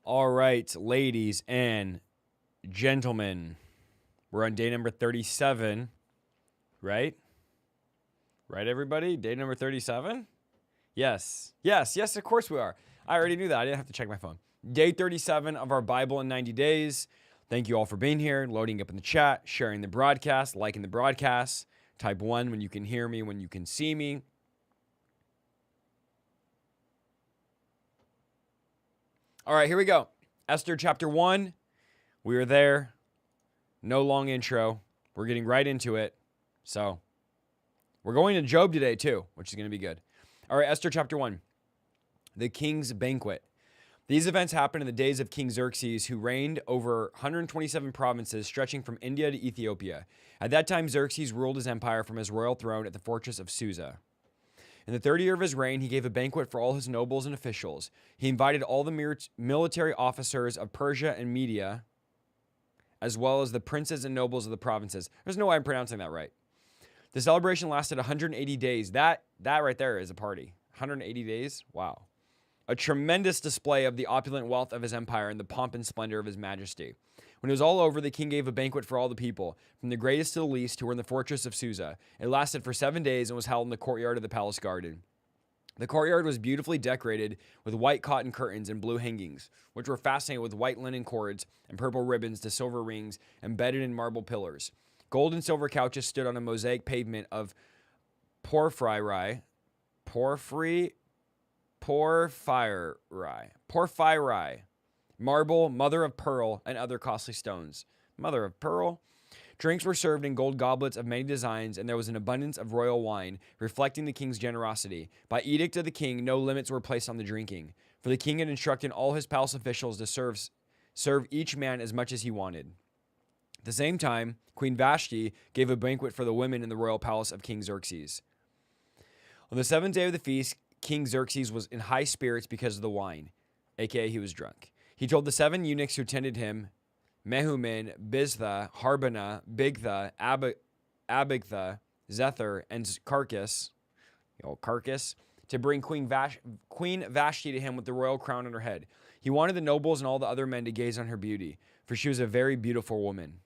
All right, ladies and gentlemen, we're on day number 37, right? Right, everybody? Day number 37? Yes, of course we are. I already knew that. I didn't have to check my phone. Day 37 of our Bible in 90 days. Thank you all for being here, loading up in the chat, sharing the broadcast, liking the broadcast. Type 1 when you can hear me, when you can see me. All right, here we go. Esther chapter 1. We are there. No long intro. We're getting right into it. So, we're going to Job today too, which is going to be good. All right, Esther chapter 1. The king's banquet. These events happened in the days of King Xerxes, who reigned over 127 provinces stretching from India to Ethiopia. At that time, Xerxes ruled his empire from his royal throne at the fortress of Susa. In the 3rd year of his reign, he gave a banquet for all his nobles and officials. He invited all the military officers of Persia and Media, as well as the princes and nobles of the provinces. There's no way I'm pronouncing that right. The celebration lasted 180 days. That right there is a party. 180 days? Wow. A tremendous display of the opulent wealth of his empire and the pomp and splendor of his majesty. When it was all over, the king gave a banquet for all the people, from the greatest to the least, who were in the fortress of Susa. It lasted for 7 days and was held in the courtyard of the palace garden. The courtyard was beautifully decorated with white cotton curtains and blue hangings, which were fastened with white linen cords and purple ribbons to silver rings embedded in marble pillars. Gold and silver couches stood on a mosaic pavement of porphyry, marble, mother of pearl, and other costly stones. Mother of pearl? Drinks were served in gold goblets of many designs, and there was an abundance of royal wine, reflecting the king's generosity. By edict of the king, no limits were placed on the drinking, for the king had instructed all his palace officials to serve each man as much as he wanted. At the same time, Queen Vashti gave a banquet for the women in the royal palace of King Xerxes. On the 7th day of the feast, King Xerxes was in high spirits because of the wine, aka he was drunk. He told the 7 eunuchs who attended him, Mehuman, Biztha, Harbana, Bigtha, Abigtha, Zethar, and Carcass, to bring Queen Vashti to him with the royal crown on her head. He wanted the nobles and all the other men to gaze on her beauty, for she was a very beautiful woman.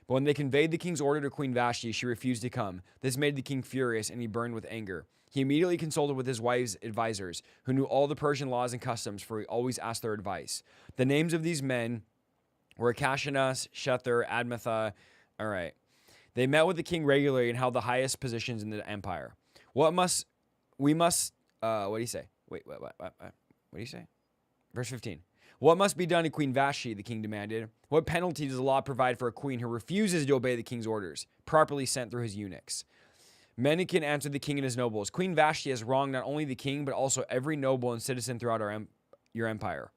But when they conveyed the king's order to Queen Vashti, she refused to come. This made the king furious, and he burned with anger. He immediately consulted with his wife's advisors, who knew all the Persian laws and customs, for he always asked their advice. The names of these men were Akashinas, Shether, Admatha. All right. They met with the king regularly and held the highest positions in the empire. What do you say? What do you say? Verse 15. What must be done to Queen Vashti, the king demanded. What penalty does the law provide for a queen who refuses to obey the king's orders, properly sent through his eunuchs? Menacan answered the king and his nobles, Queen Vashti has wronged not only the king, but also every noble and citizen throughout your empire.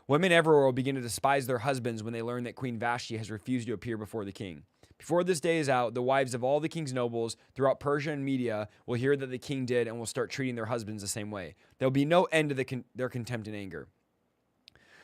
Women everywhere will begin to despise their husbands when they learn that Queen Vashti has refused to appear before the king. Before this day is out, the wives of all the king's nobles throughout Persia and Media will hear that the king did and will start treating their husbands the same way. There will be no end to their contempt and anger.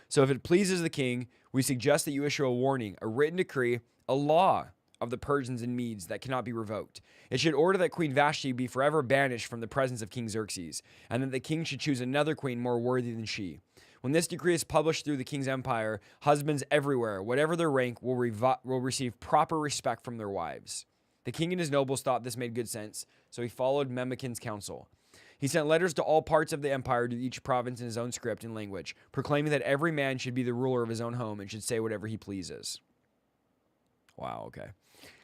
So if it pleases the king, we suggest that you issue a warning, a written decree, a law of the Persians and Medes that cannot be revoked. It should order that Queen Vashti be forever banished from the presence of King Xerxes, and that the king should choose another queen more worthy than she. When this decree is published through the king's empire, husbands everywhere, whatever their rank, will receive proper respect from their wives. The king and his nobles thought this made good sense, so he followed Memucan's counsel. He sent letters to all parts of the empire, to each province in his own script and language, proclaiming that every man should be the ruler of his own home and should say whatever he pleases. Wow, okay.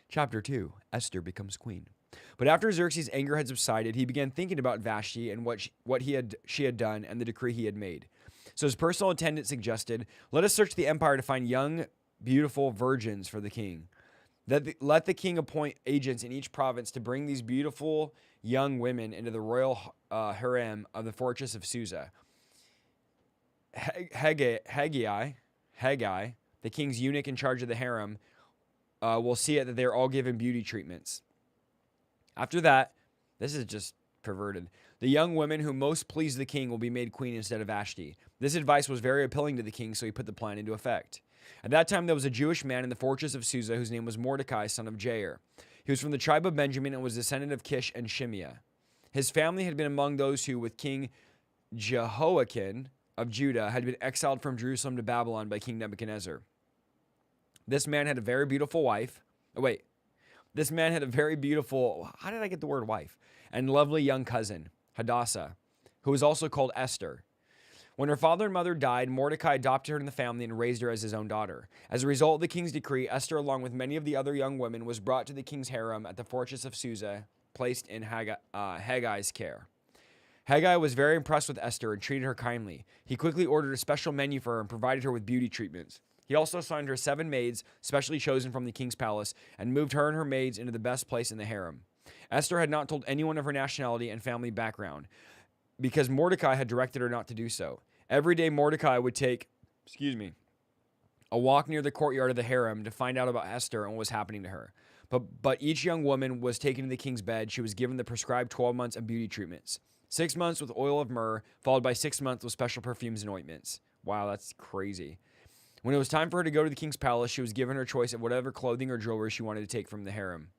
Chapter 2, Esther becomes queen. But after Xerxes' anger had subsided, he began thinking about Vashti and what she had done and the decree he had made. So his personal attendant suggested, let us search the empire to find young, beautiful virgins for the king. Let the king appoint agents in each province to bring these beautiful young women into the royal harem of the fortress of Susa. Haggai, the king's eunuch in charge of the harem, will see it that they're all given beauty treatments. After that, this is just perverted. The young women who most please the king will be made queen instead of Vashti. This advice was very appealing to the king, so he put the plan into effect. At that time, there was a Jewish man in the fortress of Susa whose name was Mordecai, son of Jair. He was from the tribe of Benjamin and was descendant of Kish and Shimeah. His family had been among those who, with King Jehoiakim, of Judah had been exiled from Jerusalem to Babylon by King Nebuchadnezzar. This man had a very beautiful wife. Oh, wait. This man had a very beautiful, how did I get the word wife? And lovely young cousin, Hadassah, who was also called Esther. When her father and mother died, Mordecai adopted her in the family and raised her as his own daughter. As a result of the king's decree, Esther, along with many of the other young women, was brought to the king's harem at the fortress of Susa, placed in Haggai's care. Haggai was very impressed with Esther and treated her kindly. He quickly ordered a special menu for her and provided her with beauty treatments. He also assigned her 7 maids, specially chosen from the king's palace, and moved her and her maids into the best place in the harem. Esther had not told anyone of her nationality and family background, because Mordecai had directed her not to do so. Every day, Mordecai would take, a walk near the courtyard of the harem to find out about Esther and what was happening to her. But each young woman was taken to the king's bed. She was given the prescribed 12 months of beauty treatments. 6 months with oil of myrrh, followed by 6 months with special perfumes and ointments. Wow, that's crazy. When it was time for her to go to the king's palace, she was given her choice of whatever clothing or jewelry she wanted to take from the harem.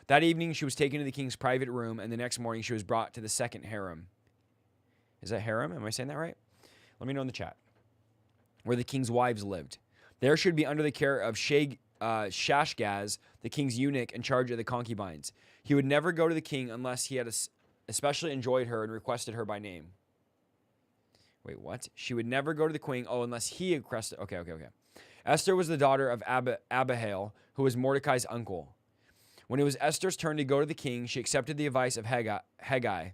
That evening, she was taken to the king's private room, and the next morning, she was brought to the second harem. Is that harem? Am I saying that right? Let me know in the chat. Where the king's wives lived. There she would be under the care of Shashgaz, the king's eunuch in charge of the concubines. He would never go to the king unless he had especially enjoyed her and requested her by name. Wait, what? She would never go to the queen, unless he had requested. Okay. Esther was the daughter of Abihail, who was Mordecai's uncle. When it was Esther's turn to go to the king, she accepted the advice of Haggai,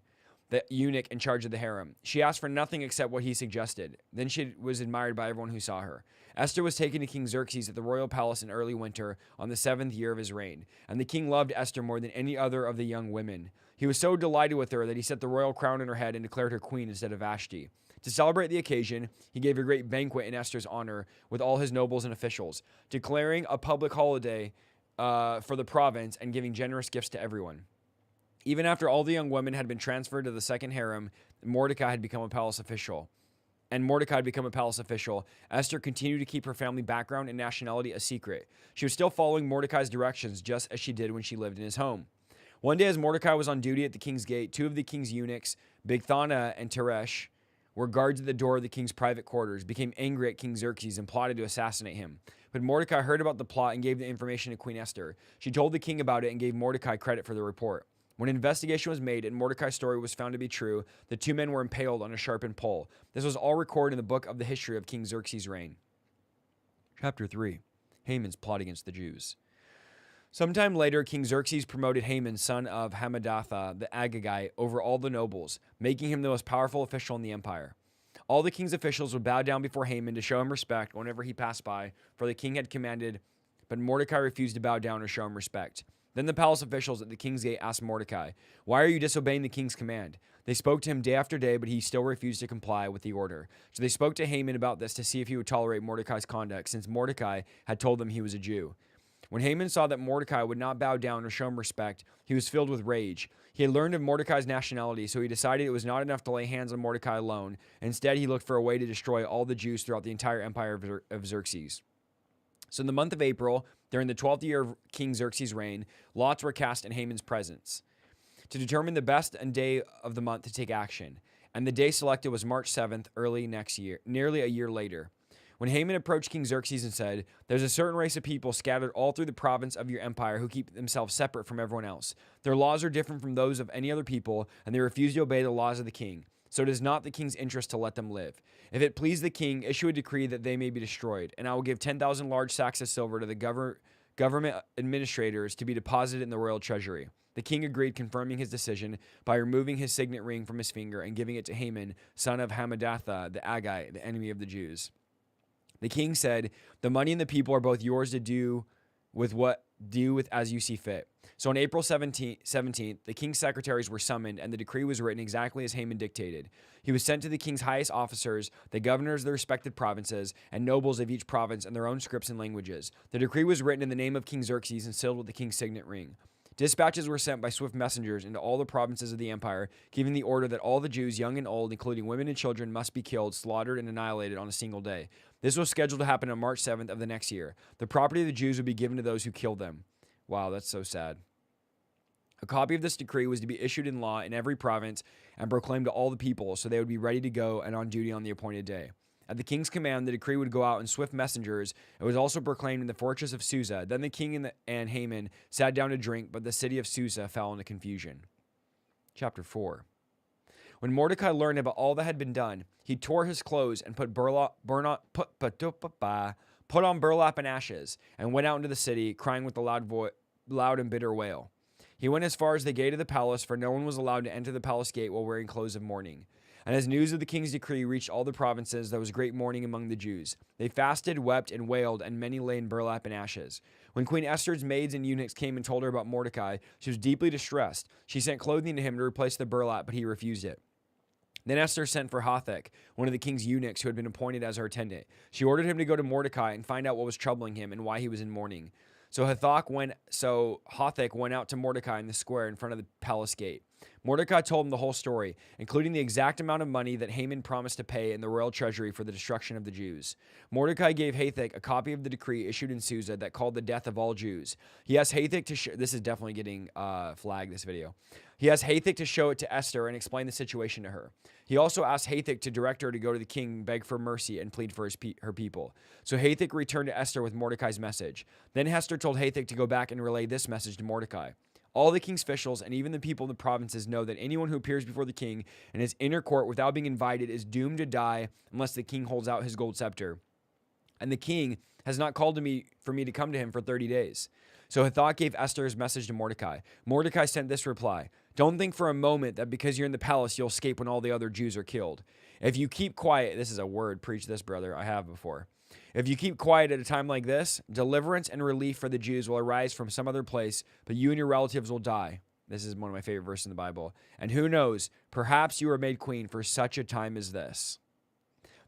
the eunuch in charge of the harem. She asked for nothing except what he suggested. Then she was admired by everyone who saw her. Esther was taken to King Xerxes at the royal palace in early winter on the 7th year of his reign, and the king loved Esther more than any other of the young women. He was so delighted with her that he set the royal crown on her head and declared her queen instead of Vashti. To celebrate the occasion, he gave a great banquet in Esther's honor with all his nobles and officials, declaring a public holiday for the province and giving generous gifts to everyone. Even after all the young women had been transferred to the second harem, Mordecai had become a palace official. Esther continued to keep her family background and nationality a secret. She was still following Mordecai's directions just as she did when she lived in his home. One day as Mordecai was on duty at the king's gate, 2 of the king's eunuchs, Bigthana and Teresh, were guards at the door of the king's private quarters, became angry at King Xerxes and plotted to assassinate him. But Mordecai heard about the plot and gave the information to Queen Esther. She told the king about it and gave Mordecai credit for the report. When an investigation was made and Mordecai's story was found to be true, the 2 men were impaled on a sharpened pole. This was all recorded in the book of the history of King Xerxes' reign. Chapter 3. Haman's plot against the Jews. Sometime later, King Xerxes promoted Haman, son of Hammedatha, the Agagite, over all the nobles, making him the most powerful official in the empire. All the king's officials would bow down before Haman to show him respect whenever he passed by, for the king had commanded, but Mordecai refused to bow down or show him respect. Then the palace officials at the king's gate asked Mordecai, "Why are you disobeying the king's command?" They spoke to him day after day, but he still refused to comply with the order. So they spoke to Haman about this to see if he would tolerate Mordecai's conduct, since Mordecai had told them he was a Jew. When Haman saw that Mordecai would not bow down or show him respect, he was filled with rage. He had learned of Mordecai's nationality, so he decided it was not enough to lay hands on Mordecai alone. Instead, he looked for a way to destroy all the Jews throughout the entire empire of Xerxes. So in the month of April, during the 12th year of King Xerxes' reign, lots were cast in Haman's presence to determine the best day of the month to take action. And the day selected was March 7th, early next year, nearly a year later. When Haman approached King Xerxes and said, "There's a certain race of people scattered all through the province of your empire who keep themselves separate from everyone else. Their laws are different from those of any other people, and they refuse to obey the laws of the king. So it is not the king's interest to let them live. If it please the king, issue a decree that they may be destroyed, and I will give 10,000 large sacks of silver to the government administrators to be deposited in the royal treasury." The king agreed, confirming his decision by removing his signet ring from his finger and giving it to Haman, son of Hammedatha, the Agagite, the enemy of the Jews. The king said, "The money and the people are both yours to do with as you see fit." So on April 17th, the king's secretaries were summoned, and the decree was written exactly as Haman dictated. He was sent to the king's highest officers, the governors of the respective provinces, and nobles of each province in their own scripts and languages. The decree was written in the name of King Xerxes and sealed with the king's signet ring. Dispatches were sent by swift messengers into all the provinces of the empire, giving the order that all the Jews, young and old, including women and children, must be killed, slaughtered, and annihilated on a single day. This was scheduled to happen on March 7th of the next year. The property of the Jews would be given to those who killed them. Wow, that's so sad. A copy of this decree was to be issued in law in every province and proclaimed to all the people, so they would be ready to go and on duty on the appointed day. At the king's command, the decree would go out in swift messengers. It was also proclaimed in the fortress of Susa. Then the king and Haman sat down to drink, but the city of Susa fell into confusion. Chapter 4. When Mordecai learned about all that had been done, he tore his clothes and put on burlap and ashes, and went out into the city, crying with a loud and bitter wail. He went as far as the gate of the palace, for no one was allowed to enter the palace gate while wearing clothes of mourning. And as news of the king's decree reached all the provinces, there was great mourning among the Jews. They fasted, wept, and wailed, and many lay in burlap and ashes. When Queen Esther's maids and eunuchs came and told her about Mordecai, she was deeply distressed. She sent clothing to him to replace the burlap, but he refused it. Then Esther sent for Hathach, one of the king's eunuchs who had been appointed as her attendant. She ordered him to go to Mordecai and find out what was troubling him and why he was in mourning. So Hathach went out to Mordecai in the square in front of the palace gate. Mordecai told him the whole story, including the exact amount of money that Haman promised to pay in the royal treasury for the destruction of the Jews. Mordecai gave Hathach a copy of the decree issued in Susa that called the death of all Jews. He asked Hathach to this is definitely getting flagged, this video. He asked Hathach to show it to Esther and explain the situation to her. He also asked Hathach to direct her to go to the king, beg for mercy, and plead for her people. So Hathach returned to Esther with Mordecai's message. Then Esther told Hathach to go back and relay this message to Mordecai. All the king's officials and even the people in the provinces know that anyone who appears before the king in his inner court without being invited is doomed to die unless the king holds out his gold scepter. And the king has not called to me for me to come to him for 30 days. So Hathach gave Esther his message to Mordecai. Mordecai sent this reply: "Don't think for a moment that because you're in the palace, you'll escape when all the other Jews are killed. If you keep quiet," this is a word, preach this, brother, I have before. "If you keep quiet at a time like this, deliverance and relief for the Jews will arise from some other place, but you and your relatives will die." This is one of my favorite verses in the Bible. "And who knows, perhaps you are made queen for such a time as this."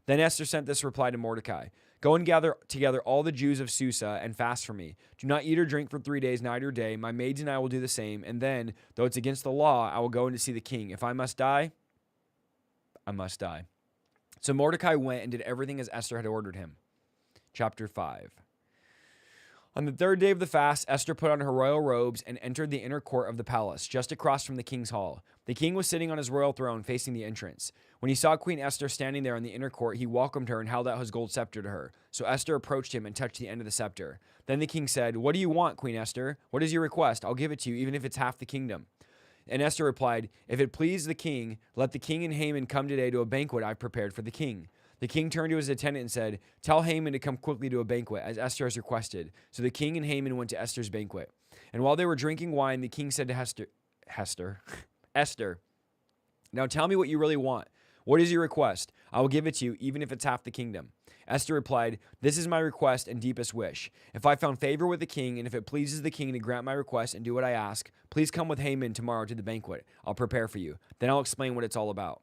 Then Esther sent this reply to Mordecai: "Go and gather together all the Jews of Susa and fast for me. Do not eat or drink for 3 days, night or day. My maids and I will do the same. And then, though it's against the law, I will go in to see the king. If I must die, I must die." So Mordecai went and did everything as Esther had ordered him. Chapter 5. On the third day of the fast, Esther put on her royal robes and entered the inner court of the palace, just across from the king's hall. The king was sitting on his royal throne facing the entrance. When he saw Queen Esther standing there in the inner court, he welcomed her and held out his gold scepter to her. So Esther approached him and touched the end of the scepter. Then the king said, "What do you want, Queen Esther? What is your request? I'll give it to you, even if it's half the kingdom." And Esther replied, "If it please the king, let the king and Haman come today to a banquet I've prepared for the king." The king turned to his attendant and said, "Tell Haman to come quickly to a banquet, as Esther has requested." So the king and Haman went to Esther's banquet. And while they were drinking wine, the king said to Esther, "Now tell me what you really want. What is your request? I will give it to you, even if it's half the kingdom." Esther replied, "This is my request and deepest wish. If I found favor with the king, and if it pleases the king to grant my request and do what I ask, please come with Haman tomorrow to the banquet. I'll prepare for you. Then I'll explain what it's all about."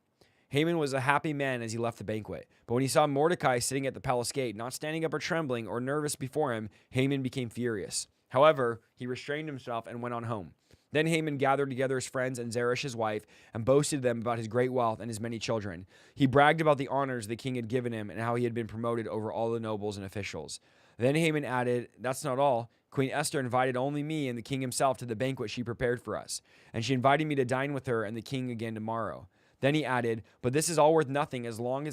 Haman was a happy man as he left the banquet. But when he saw Mordecai sitting at the palace gate, not standing up or trembling or nervous before him, Haman became furious. However, he restrained himself and went on home. Then Haman gathered together his friends and Zeresh his wife and boasted to them about his great wealth and his many children. He bragged about the honors the king had given him and how he had been promoted over all the nobles and officials. Then Haman added, "That's not all. Queen Esther invited only me and the king himself to the banquet she prepared for us, and she invited me to dine with her and the king again tomorrow." Then he added, "But this is all worth nothing as long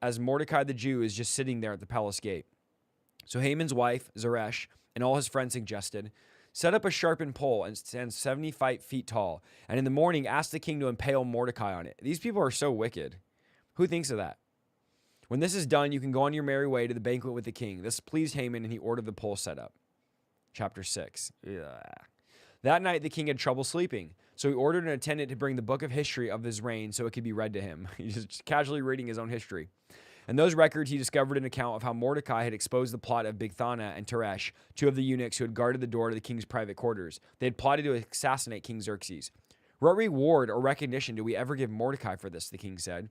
as Mordecai the Jew is just sitting there at the palace gate." So Haman's wife, Zeresh, and all his friends suggested, "Set up a sharpened pole and stand 75 feet tall, and in the morning ask the king to impale Mordecai on it." These people are so wicked. Who thinks of that? "When this is done, you can go on your merry way to the banquet with the king." This pleased Haman, and he ordered the pole set up. Chapter 6. Ugh. That night the king had trouble sleeping, so he ordered an attendant to bring the book of history of his reign so it could be read to him. He's just casually reading his own history. In those records, he discovered an account of how Mordecai had exposed the plot of Bigthana and Teresh, two of the eunuchs who had guarded the door to the king's private quarters. They had plotted to assassinate King Xerxes. "What reward or recognition do we ever give Mordecai for this?" the king said.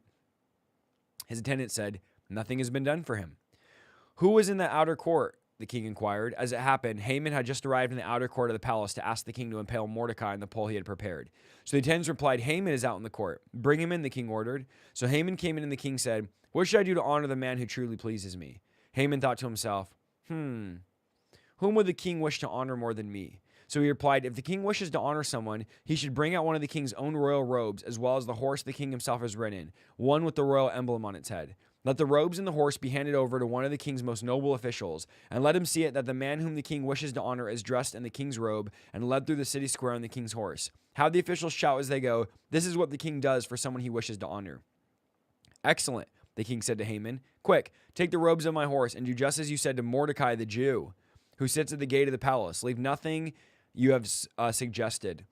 His attendant said, "Nothing has been done for him." "Who was in the outer court?" the king inquired. As it happened, Haman had just arrived in the outer court of the palace to ask the king to impale Mordecai on the pole he had prepared. So the attendants replied, "Haman is out in the court." "Bring him in," the king ordered. So Haman came in, and the king said, "What should I do to honor the man who truly pleases me?" Haman thought to himself, Whom would the king wish to honor more than me? So he replied, if the king wishes to honor someone, he should bring out one of the king's own royal robes, as well as the horse the king himself has ridden, one with the royal emblem on its head. Let the robes and the horse be handed over to one of the king's most noble officials, and let him see it that the man whom the king wishes to honor is dressed in the king's robe and led through the city square on the king's horse. Have the officials shout as they go, this is what the king does for someone he wishes to honor. Excellent, the king said to Haman. Quick, take the robes of my horse and do just as you said to Mordecai the Jew, who sits at the gate of the palace. Leave nothing you have suggested.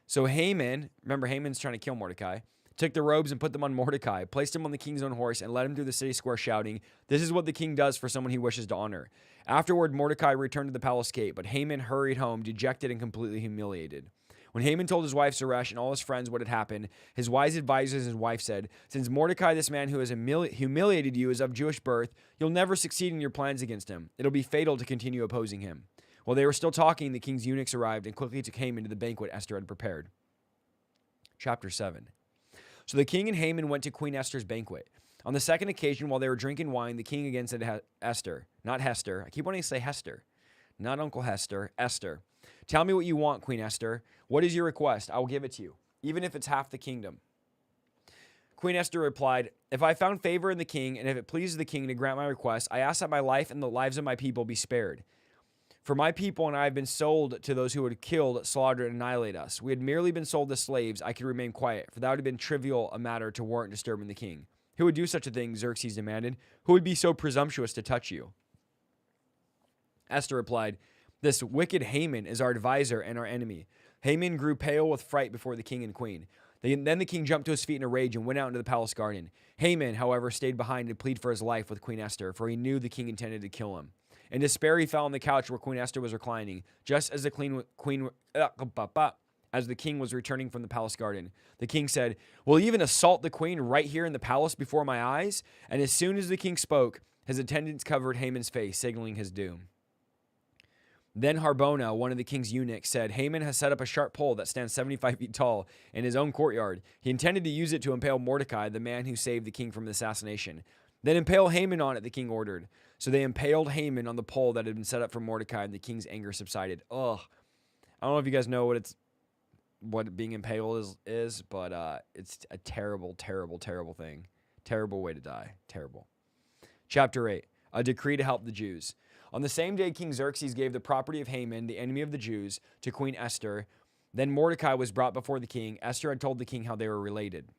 So Haman, remember Haman's trying to kill Mordecai, took the robes and put them on Mordecai, placed him on the king's own horse, and led him through the city square shouting, this is what the king does for someone he wishes to honor. Afterward, Mordecai returned to the palace gate, but Haman hurried home, dejected and completely humiliated. When Haman told his wife Zeresh and all his friends what had happened, his wise advisors and his wife said, since Mordecai, this man who has humiliated you, is of Jewish birth, you'll never succeed in your plans against him. It'll be fatal to continue opposing him. While they were still talking, the king's eunuchs arrived and quickly took Haman to the banquet Esther had prepared. Chapter 7. So the king and Haman went to Queen Esther's banquet. On the second occasion, while they were drinking wine, the king again said to Esther, not Hester. I keep wanting to say Hester. Not Uncle Hester, Esther. Tell me what you want, Queen Esther. What is your request? I will give it to you, even if it's half the kingdom. Queen Esther replied, if I found favor in the king, and if it pleases the king to grant my request, I ask that my life and the lives of my people be spared. For my people and I have been sold to those who would kill, slaughter, and annihilate us. We had merely been sold as slaves. I could remain quiet, for that would have been trivial a matter to warrant disturbing the king. Who would do such a thing? Xerxes demanded. Who would be so presumptuous to touch you? Esther replied, this wicked Haman is our advisor and our enemy. Haman grew pale with fright before the king and queen. Then the king jumped to his feet in a rage and went out into the palace garden. Haman, however, stayed behind to plead for his life with Queen Esther, for he knew the king intended to kill him. In despair, he fell on the couch where Queen Esther was reclining, just as the king was returning from the palace garden. The king said, will you even assault the queen right here in the palace before my eyes? And as soon as the king spoke, his attendants covered Haman's face, signaling his doom. Then Harbona, one of the king's eunuchs, said, Haman has set up a sharp pole that stands 75 feet tall in his own courtyard. He intended to use it to impale Mordecai, the man who saved the king from the assassination. Then impale Haman on it, the king ordered. So they impaled Haman on the pole that had been set up for Mordecai, and the king's anger subsided. Ugh. I don't know if you guys know what being impaled is, but it's a terrible, terrible, terrible thing. Terrible way to die. Terrible. Chapter 8. A decree to help the Jews. On the same day, King Xerxes gave the property of Haman, the enemy of the Jews, to Queen Esther. Then Mordecai was brought before the king. Esther had told the king how they were related.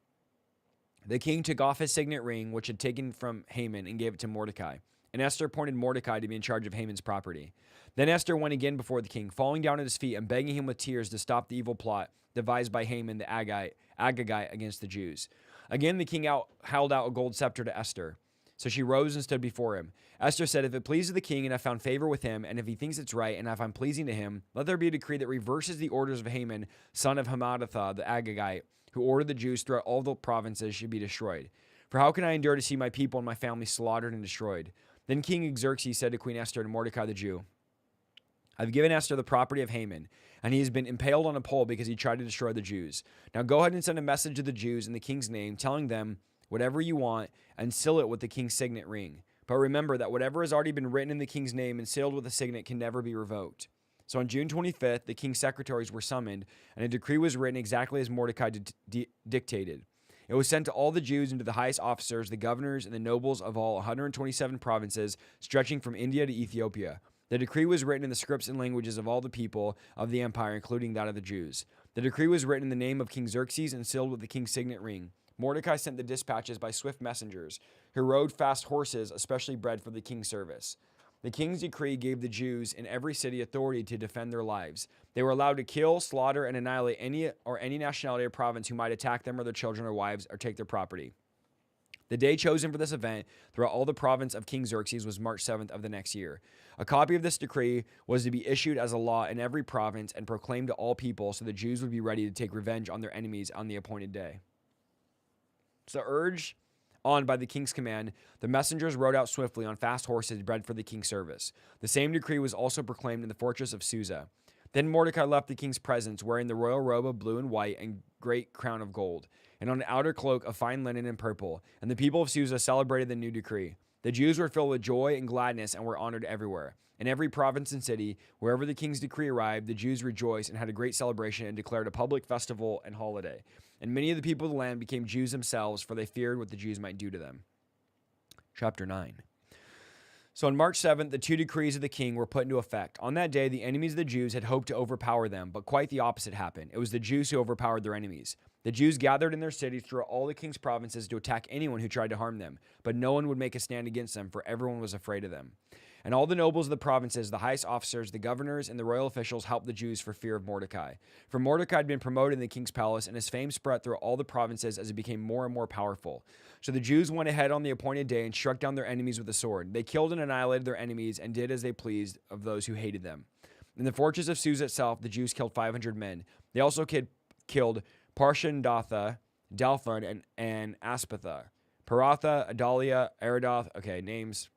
The king took off his signet ring, which had taken from Haman, and gave it to Mordecai. And Esther appointed Mordecai to be in charge of Haman's property. Then Esther went again before the king, falling down at his feet and begging him with tears to stop the evil plot devised by Haman the Agagite against the Jews. Again, the king held out a gold scepter to Esther. So she rose and stood before him. Esther said, if it pleases the king and I found favor with him, and if he thinks it's right, and if I'm pleasing to him, let there be a decree that reverses the orders of Haman, son of Hammedatha, the Agagite, who ordered the Jews throughout all the provinces should be destroyed. For how can I endure to see my people and my family slaughtered and destroyed? Then King Xerxes said to Queen Esther and Mordecai the Jew, I've given Esther the property of Haman, and he has been impaled on a pole because he tried to destroy the Jews. Now go ahead and send a message to the Jews in the king's name, telling them whatever you want, and seal it with the king's signet ring. But remember that whatever has already been written in the king's name and sealed with a signet can never be revoked. So on June 25th, the king's secretaries were summoned, and a decree was written exactly as Mordecai dictated. It was sent to all the Jews and to the highest officers, the governors, and the nobles of all 127 provinces, stretching from India to Ethiopia. The decree was written in the scripts and languages of all the people of the empire, including that of the Jews. The decree was written in the name of King Xerxes and sealed with the king's signet ring. Mordecai sent the dispatches by swift messengers, who rode fast horses, especially bred for the king's service. The king's decree gave the Jews in every city authority to defend their lives. They were allowed to kill, slaughter, and annihilate any nationality or province who might attack them or their children or wives or take their property. The day chosen for this event throughout all the province of King Xerxes was March 7th of the next year. A copy of this decree was to be issued as a law in every province and proclaimed to all people, so the Jews would be ready to take revenge on their enemies on the appointed day. So urged on by the king's command, the messengers rode out swiftly on fast horses bred for the king's service. The same decree was also proclaimed in the fortress of Susa. Then Mordecai left the king's presence, wearing the royal robe of blue and white and great crown of gold, and on an outer cloak of fine linen and purple. And the people of Susa celebrated the new decree. The Jews were filled with joy and gladness and were honored everywhere. In every province and city, wherever the king's decree arrived, the Jews rejoiced and had a great celebration and declared a public festival and holiday. And many of the people of the land became Jews themselves, for they feared what the Jews might do to them. Chapter 9. So on March 7th, the 2 decrees of the king were put into effect. On that day, the enemies of the Jews had hoped to overpower them, but quite the opposite happened. It was the Jews who overpowered their enemies. The Jews gathered in their cities throughout all the king's provinces to attack anyone who tried to harm them, but no one would make a stand against them, for everyone was afraid of them. And all the nobles of the provinces, the highest officers, the governors, and the royal officials helped the Jews for fear of Mordecai. For Mordecai had been promoted in the king's palace, and his fame spread through all the provinces as he became more and more powerful. So the Jews went ahead on the appointed day and struck down their enemies with the sword. They killed and annihilated their enemies and did as they pleased of those who hated them. In the fortress of Susa itself, the Jews killed 500 men. They also killed Parshandatha, Dalphon, and Aspatha, Paratha, Adalia, Aridoth. Okay, names.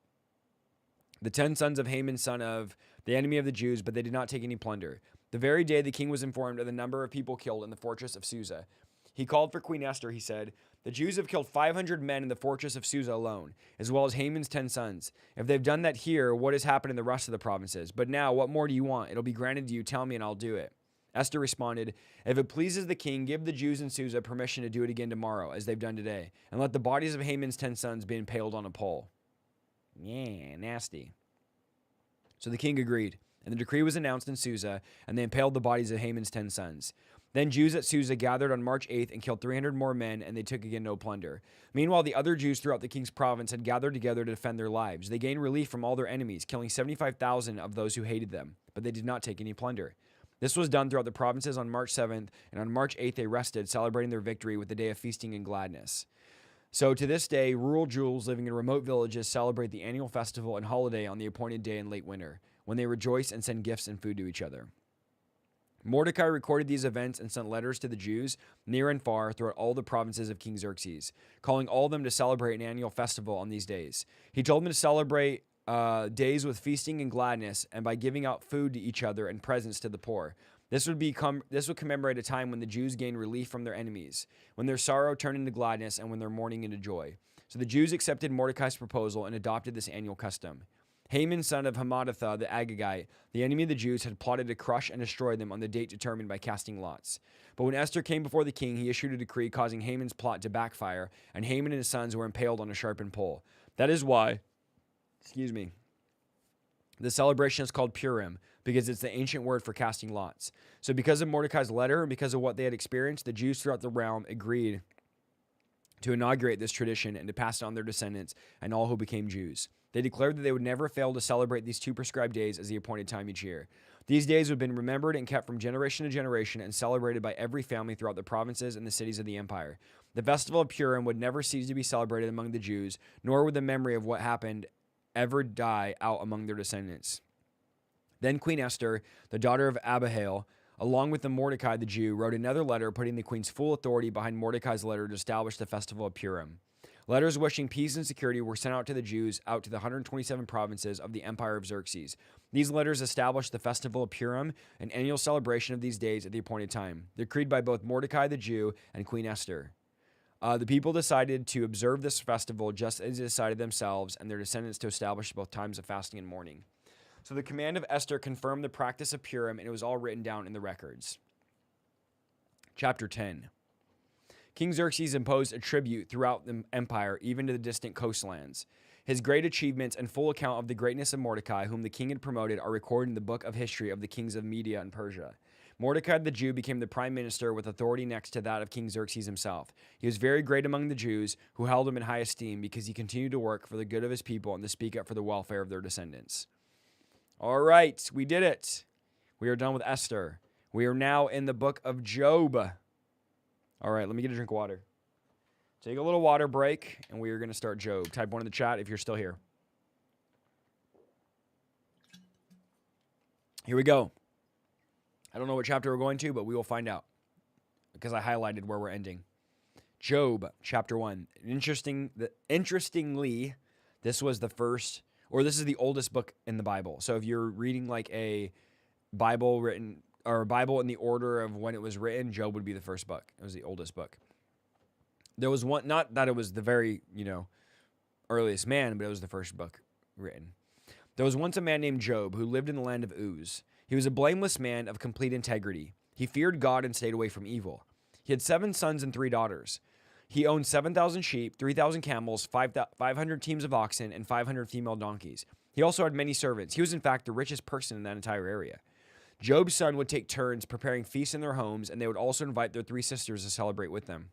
The 10 sons of Haman, son of the enemy of the Jews, but they did not take any plunder. The very day the king was informed of the number of people killed in the fortress of Susa, he called for Queen Esther. He said, "The Jews have killed 500 men in the fortress of Susa alone, as well as Haman's 10 sons. If they've done that here, what has happened in the rest of the provinces? But now, what more do you want? It'll be granted to you. Tell me, and I'll do it." Esther responded, "If it pleases the king, give the Jews in Susa permission to do it again tomorrow, as they've done today, and let the bodies of Haman's 10 sons be impaled on a pole." Yeah, nasty. So the king agreed, and the decree was announced in Susa, and they impaled the bodies of Haman's 10 sons. Then Jews at Susa gathered on March 8th and killed 300 more men, and they took again no plunder. Meanwhile, the other Jews throughout the king's province had gathered together to defend their lives. They gained relief from all their enemies, killing 75,000 of those who hated them, but they did not take any plunder. This was done throughout the provinces on March 7th, and on March 8th they rested, celebrating their victory with a day of feasting and gladness. So to this day, rural Jews living in remote villages celebrate the annual festival and holiday on the appointed day in late winter, when they rejoice and send gifts and food to each other. Mordecai recorded these events and sent letters to the Jews near and far throughout all the provinces of King Xerxes, calling all of them to celebrate an annual festival on these days. He told them to celebrate days with feasting and gladness, and by giving out food to each other and presents to the poor. This would commemorate a time when the Jews gained relief from their enemies, when their sorrow turned into gladness, and when their mourning into joy. So the Jews accepted Mordecai's proposal and adopted this annual custom. Haman, son of Hammedatha the Agagite, the enemy of the Jews, had plotted to crush and destroy them on the date determined by casting lots. But when Esther came before the king, he issued a decree causing Haman's plot to backfire, and Haman and his sons were impaled on a sharpened pole. That is why, the celebration is called Purim, because it's the ancient word for casting lots. So because of Mordecai's letter and because of what they had experienced, the Jews throughout the realm agreed to inaugurate this tradition and to pass it on their descendants and all who became Jews. They declared that they would never fail to celebrate these 2 prescribed days as the appointed time each year. These days have been remembered and kept from generation to generation and celebrated by every family throughout the provinces and the cities of the empire. The festival of Purim would never cease to be celebrated among the Jews, nor would the memory of what happened ever die out among their descendants. Then Queen Esther, the daughter of Abihail, along with the Mordecai the Jew, wrote another letter putting the queen's full authority behind Mordecai's letter to establish the festival of Purim. Letters wishing peace and security were sent out to the Jews out to the 127 provinces of the empire of Xerxes. These letters established the festival of Purim, an annual celebration of these days at the appointed time, decreed by both Mordecai the Jew and Queen Esther. The people decided to observe this festival just as they decided themselves and their descendants to establish both times of fasting and mourning. So the command of Esther confirmed the practice of Purim, and it was all written down in the records. Chapter 10. King Xerxes imposed a tribute throughout the empire, even to the distant coastlands. His great achievements and full account of the greatness of Mordecai, whom the king had promoted, are recorded in the book of history of the kings of Media and Persia. Mordecai the Jew became the prime minister with authority next to that of King Xerxes himself. He was very great among the Jews, who held him in high esteem because he continued to work for the good of his people and to speak up for the welfare of their descendants. All right, we did it. We are done with Esther. We are now in the book of Job. All right, let me get a drink of water. Take a little water break, and we are going to start Job. Type 1 in the chat if you're still here. Here we go. I don't know what chapter we're going to, but we will find out because I highlighted where we're ending. Job, chapter 1. Interestingly, this was the first, or this is the oldest book in the Bible. So if you're reading like a Bible written, or a Bible in the order of when it was written, Job would be the first book. It was the oldest book. There was one, not that it was the very, earliest man, but it was the first book written. There was once a man named Job who lived in the land of Uz. He was a blameless man of complete integrity. He feared God and stayed away from evil. He had 7 sons and 3 daughters. He owned 7,000 sheep, 3,000 camels, 500 teams of oxen, and 500 female donkeys. He also had many servants. He was, in fact, the richest person in that entire area. Job's son would take turns preparing feasts in their homes, and they would also invite their 3 sisters to celebrate with them.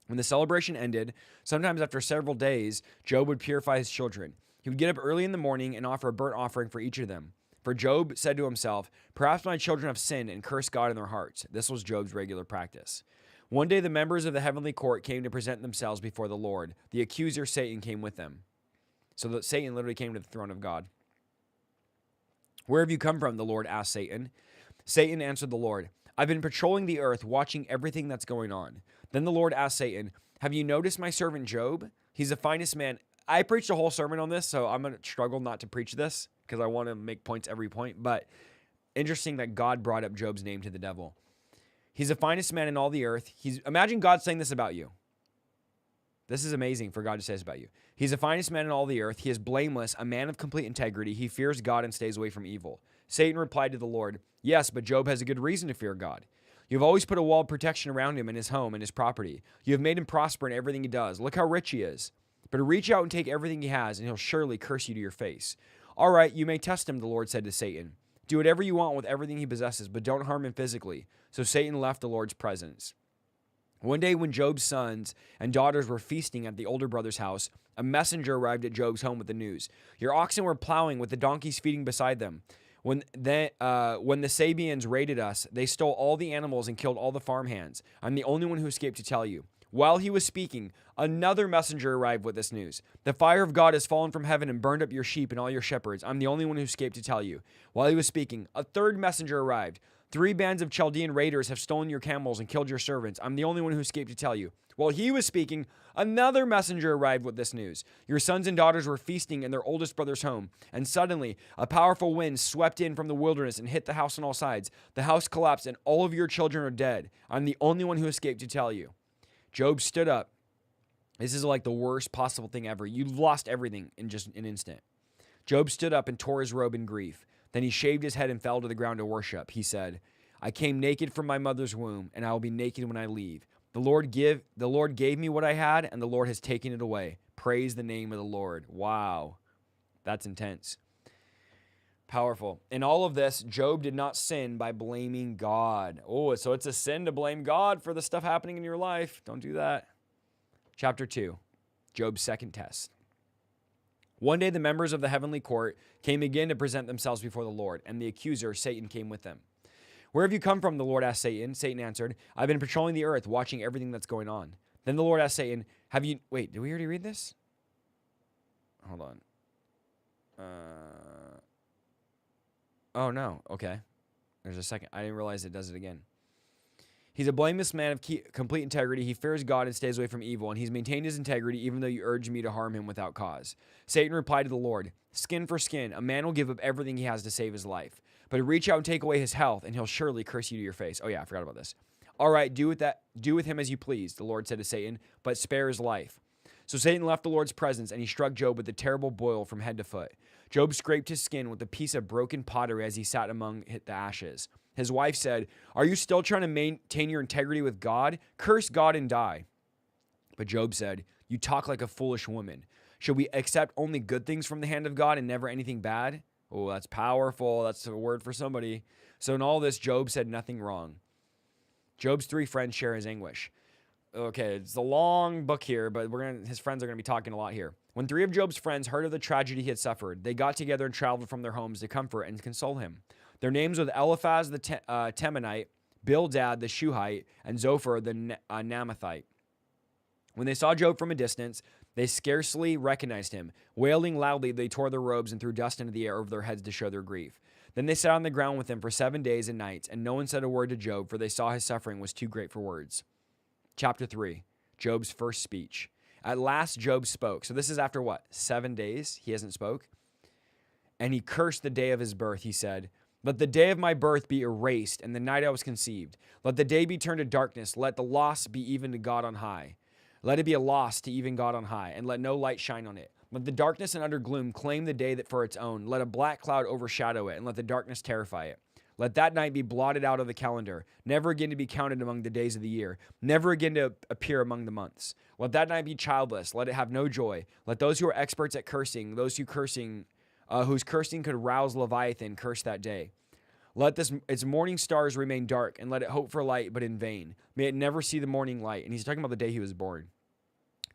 When the celebration ended, sometimes after several days, Job would purify his children. He would get up early in the morning and offer a burnt offering for each of them. For Job said to himself, "Perhaps my children have sinned and cursed God in their hearts." This was Job's regular practice. One day the members of the heavenly court came to present themselves before the Lord. The accuser, Satan, came with them. So Satan literally came to the throne of God. "Where have you come from?" the Lord asked Satan. Satan answered the Lord, "I've been patrolling the earth, watching everything that's going on." Then the Lord asked Satan, "Have you noticed my servant Job? He's the finest man." I preached a whole sermon on this, so I'm going to struggle not to preach this because I want to make points every point. But interesting that God brought up Job's name to the devil. He's the finest man in all the earth. Imagine God saying this about you. This is amazing for God to say this about you. He's the finest man in all the earth. He is blameless, a man of complete integrity. He fears God and stays away from evil. Satan replied to the Lord, "Yes, but Job has a good reason to fear God. You have always put a wall of protection around him and his home and his property. You have made him prosper in everything he does. Look how rich he is. But reach out and take everything he has, and he'll surely curse you to your face." "All right, you may test him," the Lord said to Satan. "Do whatever you want with everything he possesses, but don't harm him physically." So Satan left the Lord's presence. One day when Job's sons and daughters were feasting at the older brother's house, a messenger arrived at Job's home with the news. "Your oxen were plowing with the donkeys feeding beside them. When the Sabians raided us, they stole all the animals and killed all the farmhands. I'm the only one who escaped to tell you." While he was speaking, another messenger arrived with this news. "The fire of God has fallen from heaven and burned up your sheep and all your shepherds. I'm the only one who escaped to tell you." While he was speaking, a third messenger arrived. "3 bands of Chaldean raiders have stolen your camels and killed your servants. I'm the only one who escaped to tell you." While he was speaking, another messenger arrived with this news. "Your sons and daughters were feasting in their oldest brother's home, and suddenly a powerful wind swept in from the wilderness and hit the house on all sides. The house collapsed and all of your children are dead. I'm the only one who escaped to tell you." Job stood up. This is like the worst possible thing ever. You lost everything in just an instant. Job stood up and tore his robe in grief. Then he shaved his head and fell to the ground to worship. He said, "I came naked from my mother's womb, and I will be naked when I leave. The Lord gave me what I had, and the Lord has taken it away. Praise the name of the Lord." Wow. That's intense. Powerful. In all of this, Job did not sin by blaming God. Oh, so it's a sin to blame God for the stuff happening in your life. Don't do that. Chapter 2, Job's second test. One day the members of the heavenly court came again to present themselves before the Lord, and the accuser, Satan, came with them. "Where have you come from?" the Lord asked Satan. Satan answered, "I've been patrolling the earth, watching everything that's going on." Then the Lord asked Satan, Wait, did we already read this? Hold on. Oh, no. Okay. There's a second. I didn't realize it does it again. "He's a blameless man of complete integrity. He fears God and stays away from evil, and he's maintained his integrity even though you urged me to harm him without cause." Satan replied to the Lord, "Skin for skin. A man will give up everything he has to save his life. But reach out and take away his health, and he'll surely curse you to your face." Oh yeah, I forgot about this. "All right, do with him as you please," the Lord said to Satan, "but spare his life." So Satan left the Lord's presence, and he struck Job with a terrible boil from head to foot. Job scraped his skin with a piece of broken pottery as he sat among the ashes. His wife said, "Are you still trying to maintain your integrity with God? Curse God and die." But Job said, "You talk like a foolish woman. Should we accept only good things from the hand of God and never anything bad?" Oh, that's powerful. That's a word for somebody. So in all this, Job said nothing wrong. Job's 3 friends share his anguish. Okay, it's a long book here, but his friends are going to be talking a lot here. When 3 of Job's friends heard of the tragedy he had suffered, they got together and traveled from their homes to comfort and console him. Their names were Eliphaz the Temanite, Bildad the Shuhite, and Zophar the Naamathite. When they saw Job from a distance, they scarcely recognized him. Wailing loudly, they tore their robes and threw dust into the air over their heads to show their grief. Then they sat on the ground with him for 7 days and nights, and no one said a word to Job, for they saw his suffering was too great for words. Chapter 3, Job's first speech. At last Job spoke. So this is after what? 7 days he hasn't spoke? "And he cursed the day of his birth. He said, 'Let the day of my birth be erased, and the night I was conceived. Let the day be turned to darkness. Let the loss be even to God on high. Let it be a loss to even God on high, and let no light shine on it. Let the darkness and utter gloom claim the day that for its own. Let a black cloud overshadow it, and let the darkness terrify it. Let that night be blotted out of the calendar, never again to be counted among the days of the year, never again to appear among the months. Let that night be childless, let it have no joy. Let those who are experts at cursing, whose cursing could rouse Leviathan, curse that day. Let its morning stars remain dark, and let it hope for light, but in vain. May it never see the morning light. And he's talking about the day he was born.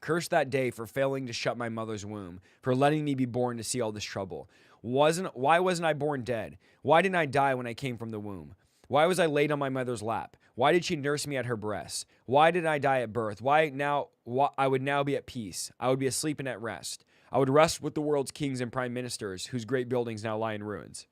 Curse that day for failing to shut my mother's womb, for letting me be born to see all this trouble. Why wasn't I born dead? Why didn't I die when I came from the womb? Why was I laid on my mother's lap? Why did she nurse me at her breasts? Why did I die at birth? Why I would now be at peace. I would be asleep and at rest. I would rest with the world's kings and prime ministers, whose great buildings now lie in ruins.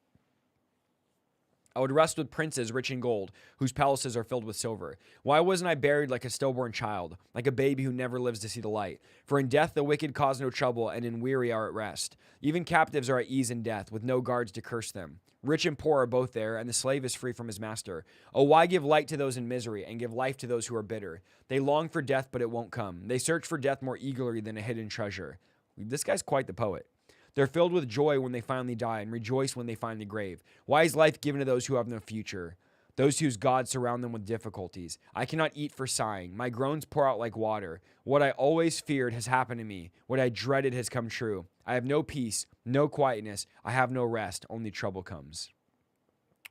I would rest with princes rich in gold, whose palaces are filled with silver. Why wasn't I buried like a stillborn child, like a baby who never lives to see the light? For in death the wicked cause no trouble, and in weary are at rest. Even captives are at ease in death, with no guards to curse them. Rich and poor are both there, and the slave is free from his master. Oh, why give light to those in misery, and give life to those who are bitter? They long for death, but it won't come. They search for death more eagerly than a hidden treasure. This guy's quite the poet. They're filled with joy when they finally die and rejoice when they find the grave. Why is life given to those who have no future? Those whose gods surround them with difficulties. I cannot eat for sighing. My groans pour out like water. What I always feared has happened to me. What I dreaded has come true. I have no peace, no quietness. I have no rest. Only trouble comes.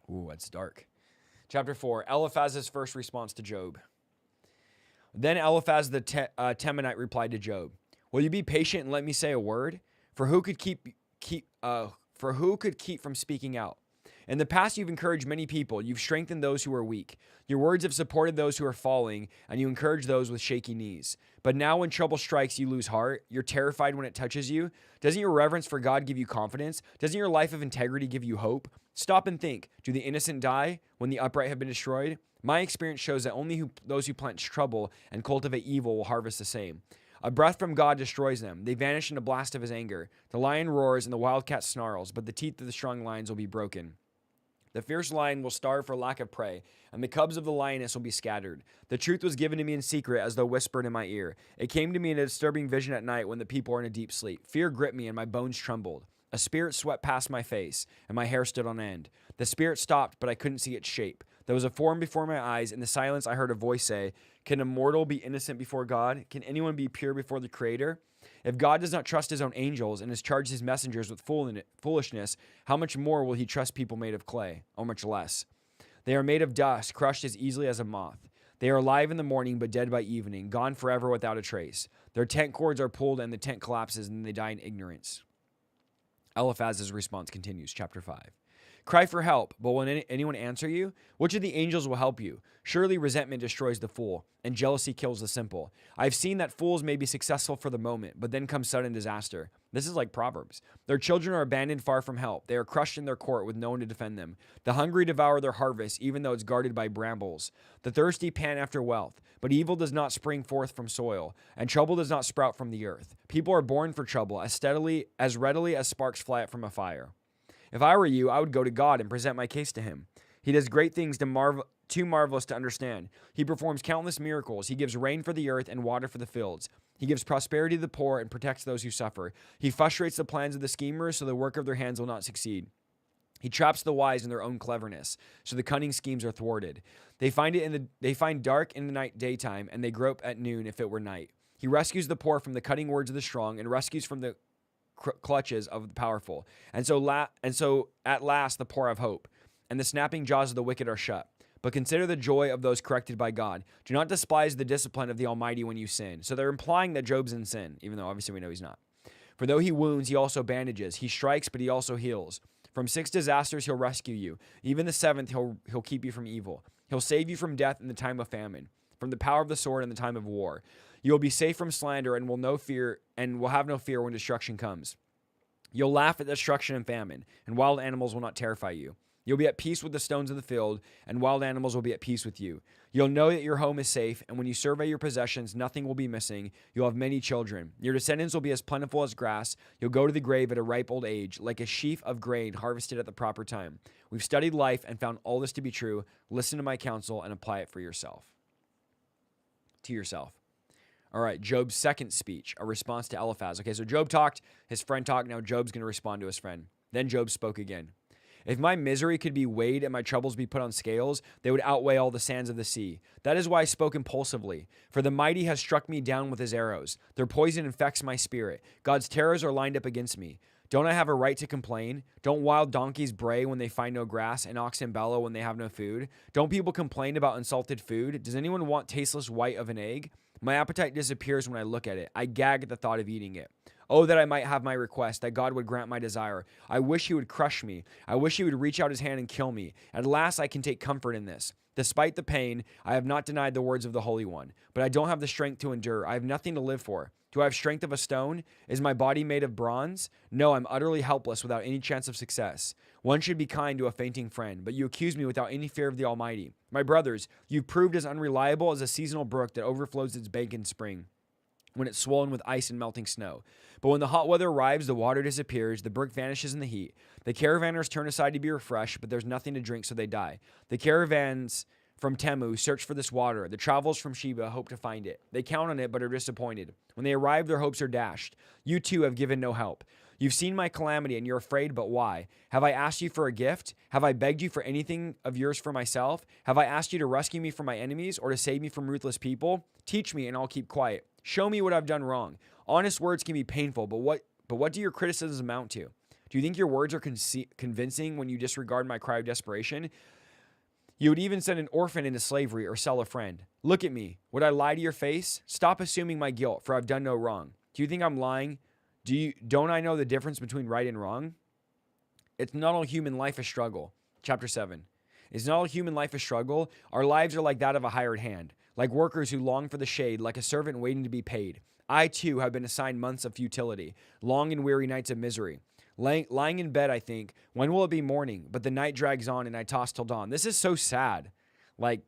Ooh, that's dark. Chapter 4, Eliphaz's first response to Job. Then Eliphaz the Temanite replied to Job, "Will you be patient and let me say a word? For who could keep from speaking out? In the past, you've encouraged many people. You've strengthened those who are weak. Your words have supported those who are falling, and you encourage those with shaky knees. But now when trouble strikes, you lose heart. You're terrified when it touches you. Doesn't your reverence for God give you confidence? Doesn't your life of integrity give you hope? Stop and think. Do the innocent die when the upright have been destroyed? My experience shows that only those who plant trouble and cultivate evil will harvest the same. A breath from God destroys them. They vanish in a blast of his anger. The lion roars and the wildcat snarls, but the teeth of the strong lions will be broken. The fierce lion will starve for lack of prey, and the cubs of the lioness will be scattered. The truth was given to me in secret as though whispered in my ear. It came to me in a disturbing vision at night when the people were in a deep sleep. Fear gripped me and my bones trembled. A spirit swept past my face, and my hair stood on end. The spirit stopped, but I couldn't see its shape. There was a form before my eyes. In the silence, I heard a voice say, "Can a mortal be innocent before God? Can anyone be pure before the Creator? If God does not trust his own angels and has charged his messengers with foolishness, how much more will he trust people made of clay? Or much less. They are made of dust, crushed as easily as a moth. They are alive in the morning, but dead by evening, gone forever without a trace. Their tent cords are pulled, and the tent collapses, and they die in ignorance." Eliphaz's response continues, chapter 5. Cry for help, but will anyone answer you? Which of the angels will help you? Surely resentment destroys the fool, and jealousy kills the simple. I've seen that fools may be successful for the moment, but then comes sudden disaster. This is like Proverbs. Their children are abandoned far from help. They are crushed in their court with no one to defend them. The hungry devour their harvest, even though it's guarded by brambles. The thirsty pant after wealth, but evil does not spring forth from soil, and trouble does not sprout from the earth. People are born for trouble as readily as sparks fly up from a fire. If I were you, I would go to God and present my case to him. He does great things too marvelous to understand. He performs countless miracles. He gives rain for the earth and water for the fields. He gives prosperity to the poor and protects those who suffer. He frustrates the plans of the schemers so the work of their hands will not succeed. He traps the wise in their own cleverness, so the cunning schemes are thwarted. They find dark in the daytime, and they grope at noon if it were night. He rescues the poor from the cutting words of the strong and rescues from the clutches of the powerful. And so at last the poor have hope, and the snapping jaws of the wicked are shut. But consider the joy of those corrected by God. Do not despise the discipline of the Almighty when you sin. So they're implying that Job's in sin, even though obviously we know he's not. For though he wounds, he also bandages. He strikes, but he also heals. From 6 disasters he'll rescue you. Even the 7th he'll keep you from evil. He'll save you from death in the time of famine, from the power of the sword in the time of war. You will be safe from slander and will have no fear when destruction comes. You'll laugh at destruction and famine, and wild animals will not terrify you. You'll be at peace with the stones of the field, and wild animals will be at peace with you. You'll know that your home is safe, and when you survey your possessions, nothing will be missing. You'll have many children. Your descendants will be as plentiful as grass. You'll go to the grave at a ripe old age, like a sheaf of grain harvested at the proper time. We've studied life and found all this to be true. Listen to my counsel and apply it to yourself. All right, Job's second speech, a response to Eliphaz. Okay, so Job talked, his friend talked, now Job's going to respond to his friend. Then Job spoke again. If my misery could be weighed and my troubles be put on scales, they would outweigh all the sands of the sea. That is why I spoke impulsively. For the mighty has struck me down with his arrows. Their poison infects my spirit. God's terrors are lined up against me. Don't I have a right to complain? Don't wild donkeys bray when they find no grass and oxen bellow when they have no food? Don't people complain about unsalted food? Does anyone want tasteless white of an egg? My appetite disappears when I look at it. I gag at the thought of eating it. Oh, that I might have my request, that God would grant my desire. I wish he would crush me. I wish he would reach out his hand and kill me. At last I can take comfort in this. Despite the pain, I have not denied the words of the Holy One. But I don't have the strength to endure. I have nothing to live for. Do I have strength of a stone? Is my body made of bronze? No, I'm utterly helpless without any chance of success. One should be kind to a fainting friend, but you accuse me without any fear of the Almighty. My brothers, you've proved as unreliable as a seasonal brook that overflows its bank in spring, when it's swollen with ice and melting snow. But when the hot weather arrives, the water disappears, the brook vanishes in the heat. The caravanners turn aside to be refreshed, but there's nothing to drink, so they die. The caravans from Temu search for this water. The travelers from Sheba hope to find it. They count on it, but are disappointed. When they arrive, their hopes are dashed. You too have given no help. You've seen my calamity, and you're afraid, but why? Have I asked you for a gift? Have I begged you for anything of yours for myself? Have I asked you to rescue me from my enemies, or to save me from ruthless people? Teach me, and I'll keep quiet. Show me what I've done wrong. Honest words can be painful, but what do your criticisms amount to? Do you think your words are convincing when you disregard my cry of desperation? You would even send an orphan into slavery or sell a friend. Look at me. Would I lie to your face? Stop assuming my guilt, for I've done no wrong. Do you think I'm lying? Don't I know the difference between right and wrong? It's not all human life a struggle. Chapter 7. Is not all human life a struggle? Our lives are like that of a hired hand, like workers who long for the shade, like a servant waiting to be paid. I, too, have been assigned months of futility, long and weary nights of misery. Lying in bed, I think, when will it be morning? But the night drags on and I toss till dawn. This is so sad. Like,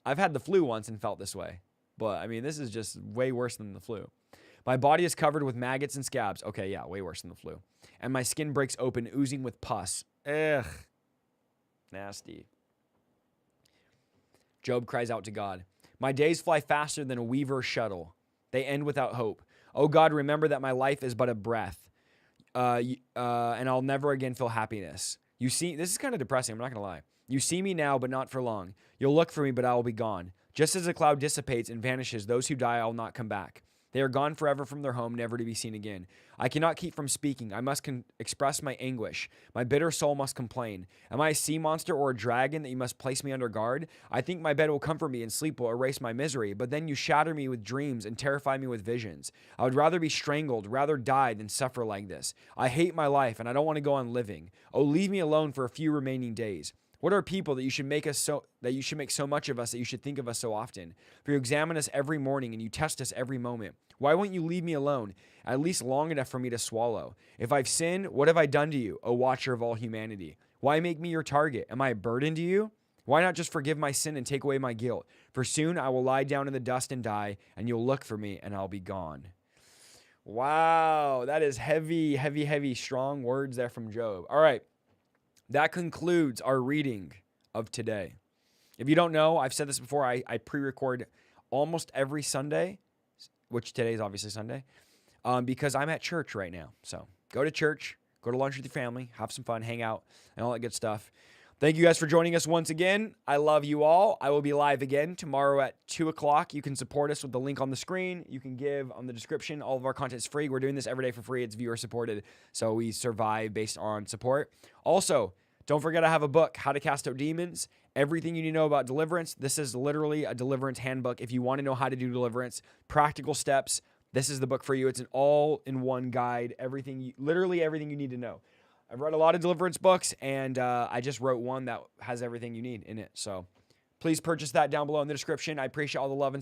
I've had the flu once and felt this way. But, I mean, this is just way worse than the flu. My body is covered with maggots and scabs. Okay, yeah, way worse than the flu. And my skin breaks open, oozing with pus. Ugh. Nasty. Job cries out to God. My days fly faster than a weaver's shuttle. They end without hope. Oh God, remember that my life is but a breath. And I'll never again feel happiness. You see, this is kind of depressing. I'm not going to lie. You see me now, but not for long. You'll look for me, but I will be gone. Just as a cloud dissipates and vanishes, those who die will not come back. They are gone forever from their home, never to be seen again. I cannot keep from speaking. I must express my anguish. My bitter soul must complain. Am I a sea monster or a dragon that you must place me under guard? I think my bed will comfort me and sleep will erase my misery, but then you shatter me with dreams and terrify me with visions. I would rather be strangled, rather die than suffer like this. I hate my life and I don't want to go on living. Oh, leave me alone for a few remaining days. What are people that you should make so much of us that you should think of us so often? For you examine us every morning and you test us every moment. Why won't you leave me alone, at least long enough for me to swallow? If I've sinned, what have I done to you, O watcher of all humanity? Why make me your target? Am I a burden to you? Why not just forgive my sin and take away my guilt? For soon I will lie down in the dust and die, and you'll look for me and I'll be gone. Wow, that is heavy, heavy, heavy, strong words there from Job. All right. That concludes our reading of today. If you don't know, I've said this before, I pre-record almost every Sunday, which today is obviously Sunday, because I'm at church right now. So go to church, go to lunch with your family, have some fun, hang out, and all that good stuff. Thank you guys for joining us once again. I love you all. I will be live again tomorrow at 2 o'clock. You can support us with the link on the screen. You can give on the description. All of our content is free. We're doing this every day for free. It's viewer supported, so we survive based on support. Also, don't forget I have a book, How to Cast Out Demons. Everything you need to know about deliverance. This is literally a deliverance handbook. If you want to know how to do deliverance, practical steps, this is the book for you. It's an all-in-one guide. Literally everything you need to know. I've read a lot of deliverance books, and I just wrote one that has everything you need in it. So please purchase that down below in the description. I appreciate all the love and